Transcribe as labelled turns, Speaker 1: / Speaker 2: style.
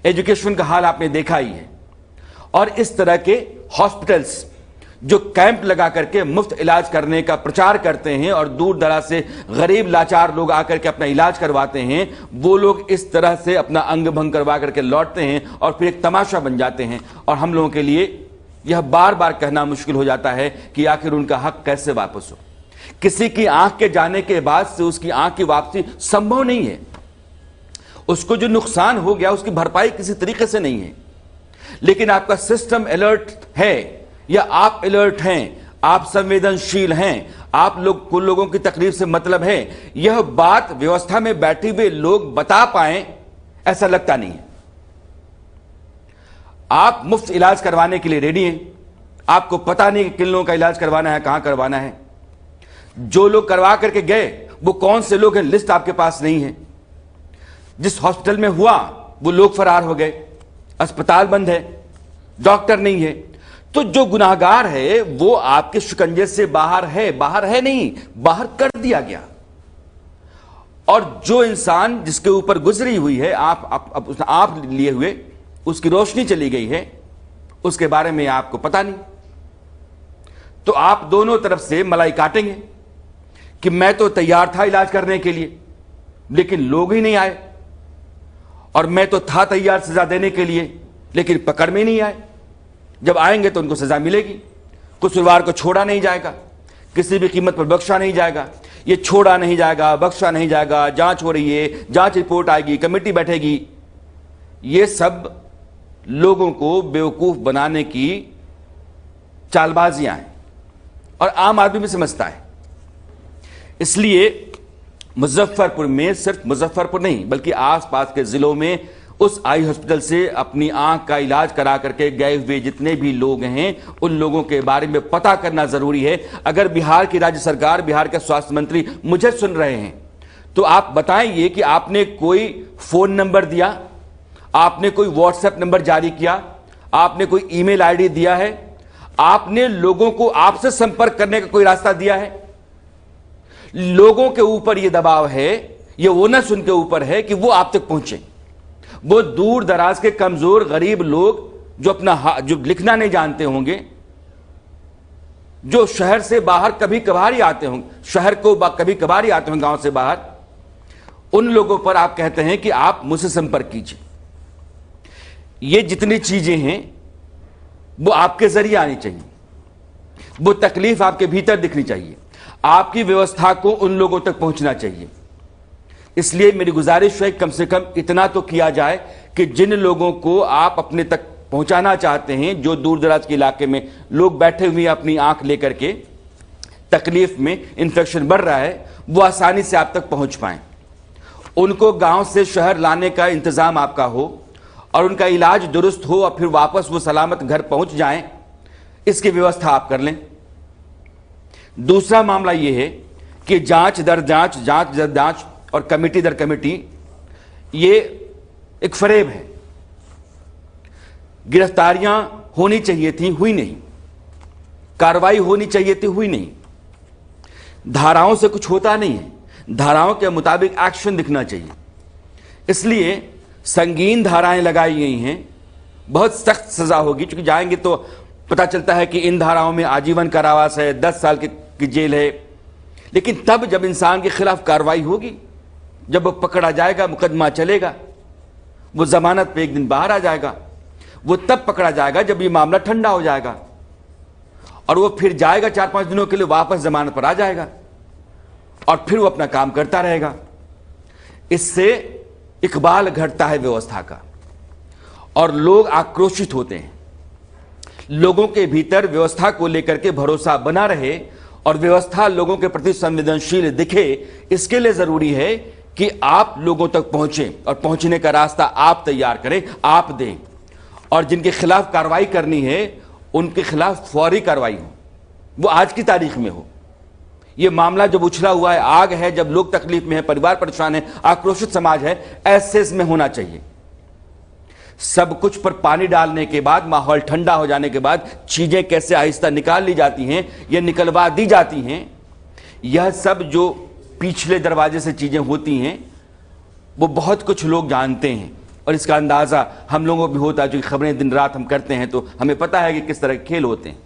Speaker 1: Education का हाल आपने देखा ही है। और इस तरह के हॉस्पिटल्स जो कैंप लगा करके मुफ्त इलाज करने का प्रचार करते हैं और दूर दराज से गरीब लाचार लोग आकर के अपना इलाज करवाते हैं, वो लोग इस तरह से अपना अंग भंग करवा करके लौटते हैं और फिर एक तमाशा बन जाते हैं। और हम लोगों के लिए यह बार बार कहना मुश्किल हो जाता है कि आखिर उनका हक कैसे वापस हो। किसी की आंख के जाने के बाद से उसकी आंख की वापसी संभव नहीं है। उसको जो नुकसान हो गया उसकी भरपाई किसी तरीके से नहीं है। लेकिन आपका सिस्टम अलर्ट है या आप अलर्ट हैं, आप संवेदनशील हैं, आप लोग कुल लोगों की तकलीफ से मतलब है, यह बात व्यवस्था में बैठे हुए लोग बता पाए ऐसा लगता नहीं है। आप मुफ्त इलाज करवाने के लिए रेडी हैं, आपको पता नहीं कि किन लोगों का इलाज करवाना है, कहां करवाना है। जो लोग करवा करके गए वो कौन से लोग हैं, लिस्ट आपके पास नहीं है। जिस हॉस्पिटल में हुआ वो लोग फरार हो गए, अस्पताल बंद है, डॉक्टर नहीं है। तो जो गुनाहगार है वो आपके शिकंजे से बाहर है नहीं, बाहर कर दिया गया। और जो इंसान जिसके ऊपर गुजरी हुई है आप लिए हुए, उसकी रोशनी चली गई है, उसके बारे में आपको पता नहीं। तो आप दोनों तरफ से मलाई काटेंगे कि मैं तो तैयार था इलाज करने के लिए लेकिन लोग ही नहीं आए, और मैं तो था तैयार सजा देने के लिए लेकिन पकड़ में नहीं आए। जब आएंगे तो उनको सजा मिलेगी। कसूरवार को छोड़ा नहीं जाएगा, किसी भी कीमत पर बख्शा नहीं जाएगा। ये छोड़ा नहीं जाएगा, बख्शा नहीं जाएगा, जांच हो रही है, जांच रिपोर्ट आएगी, कमेटी बैठेगी। ये सब लोगों को बेवकूफ बनाने की चालबाजियां हैं और आम आदमी भी समझता है। इसलिए मुजफ्फरपुर में, सिर्फ मुजफ्फरपुर नहीं बल्कि आसपास के जिलों में उस आई हॉस्पिटल से अपनी आंख का इलाज करा करके गए हुए जितने भी लोग हैं उन लोगों के बारे में पता करना जरूरी है। अगर बिहार की राज्य सरकार, बिहार के स्वास्थ्य मंत्री मुझे सुन रहे हैं तो आप बताइए कि आपने कोई फोन नंबर दिया, आपने कोई व्हाट्सएप नंबर जारी किया, आपने कोई ईमेल आईडी दिया है, आपने लोगों को आपसे संपर्क करने का कोई रास्ता दिया है? लोगों के ऊपर यह दबाव है, यह ओनस उनके ऊपर है कि वो आप तक पहुंचे। वो दूर दराज के कमजोर गरीब लोग जो लिखना नहीं जानते होंगे, जो शहर से बाहर कभी कभार ही आते होंगे, शहर को कभी कभार ही आते होंगे गांव से बाहर, उन लोगों पर आप कहते हैं कि आप मुझसे संपर्क कीजिए। ये जितनी चीजें हैं वो आपके जरिए आनी चाहिए, वो तकलीफ आपके भीतर दिखनी चाहिए, आपकी व्यवस्था को उन लोगों तक पहुंचना चाहिए। इसलिए मेरी गुजारिश है कम से कम इतना तो किया जाए कि जिन लोगों को आप अपने तक पहुंचाना चाहते हैं, जो दूर दराज के इलाके में लोग बैठे हुए अपनी आंख लेकर के तकलीफ में, इन्फेक्शन बढ़ रहा है, वो आसानी से आप तक पहुंच पाएं। उनको गांव से शहर लाने का इंतजाम आपका हो और उनका इलाज दुरुस्त हो और फिर वापस वो सलामत घर पहुंच जाएं, इसकी व्यवस्था आप कर लें। दूसरा मामला यह है कि जांच दर जांच, जांच दर जांच और कमेटी दर कमेटी, ये एक फरेब है। गिरफ्तारियां होनी चाहिए थी, हुई नहीं। कार्रवाई होनी चाहिए थी, हुई नहीं। धाराओं से कुछ होता नहीं है, धाराओं के मुताबिक एक्शन दिखना चाहिए। इसलिए संगीन धाराएं लगाई गई हैं, बहुत सख्त सजा होगी। क्योंकि जाएंगे तो पता चलता है कि इन धाराओं में आजीवन कारावास है, 10 साल की जेल है। लेकिन तब जब इंसान के खिलाफ कार्रवाई होगी, जब वो पकड़ा जाएगा, मुकदमा चलेगा, वो जमानत पे एक दिन बाहर आ जाएगा, वो तब पकड़ा जाएगा जब ये मामला ठंडा हो जाएगा और वो फिर जाएगा 4-5 दिनों के लिए, वापस जमानत पर आ जाएगा और फिर वो अपना काम करता रहेगा। इससे इकबाल घटता है व्यवस्था का और लोग आक्रोशित होते हैं। लोगों के भीतर व्यवस्था को लेकर के भरोसा बना रहे और व्यवस्था लोगों के प्रति संवेदनशील दिखे, इसके लिए जरूरी है कि आप लोगों तक पहुंचे और पहुंचने का रास्ता आप तैयार करें, आप दें। और जिनके खिलाफ कार्रवाई करनी है उनके खिलाफ फौरी कार्रवाई हो, वो आज की तारीख में हो। यह मामला जब उछला हुआ है, आग है, जब लोग तकलीफ में है, परिवार परेशान है, आक्रोशित समाज है, ऐसे इसमें होना चाहिए। सब कुछ पर पानी डालने के बाद, माहौल ठंडा हो जाने के बाद चीजें कैसे आहिस्ता निकाल ली जाती हैं, यह निकलवा दी जाती हैं, यह सब जो पिछले दरवाजे से चीजें होती हैं वो बहुत कुछ लोग जानते हैं। और इसका अंदाज़ा हम लोगों को भी होता है, जो खबरें दिन रात हम करते हैं तो हमें पता है कि किस तरह के खेल होते हैं।